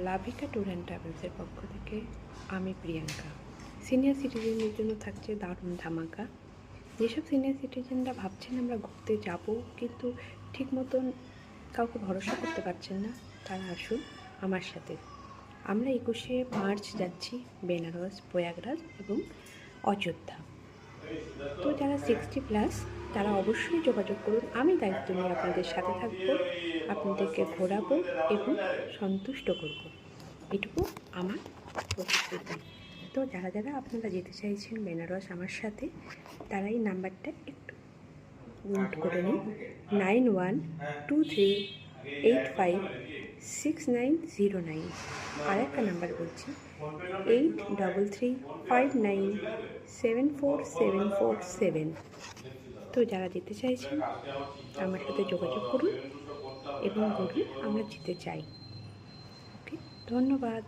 লাভিকা tour and ট্রাভেলসের পক্ষ থেকে আমি প্রিয়াঙ্কা। সিনিয়র সিটিজেনদের জন্য থাকছে দারুণ ধামাকা। যেসব সিনিয়র সিটিজেনরা ভাবছেন আমরা ঘুরতে যাব কিন্তু ঠিক মতন কাউকে ভরসা করতে পারছেন না, তারা আসুন আমার সাথে। আমরা 21শে মার্চ যাচ্ছি বেনারস, প্রয়াগরাজ এবং অযোধ্যা। তো যারা 60+ তারা অবশ্যই যোগাযোগ করুন। আমি দায়িত্ব নিয়ে আপনাদের সাথে থাকবো, আপনাদেরকে ঘোরাবো এবং সন্তুষ্ট করব, এটুকু আমার প্রতিশ্রুতি। তো যারা যারা আপনারা যেতে চাইছেন বেনারস আমার সাথে, তারা এই নাম্বারটা একটু নোট করে নিন, 9123856909। আর একটা নাম্বার বলছি, 8335974747। তো যারা যেতে চাইছেন আমার সাথে যোগাযোগ করুন এবং বলুন আমরা যেতে চাই। ওকে, ধন্যবাদ।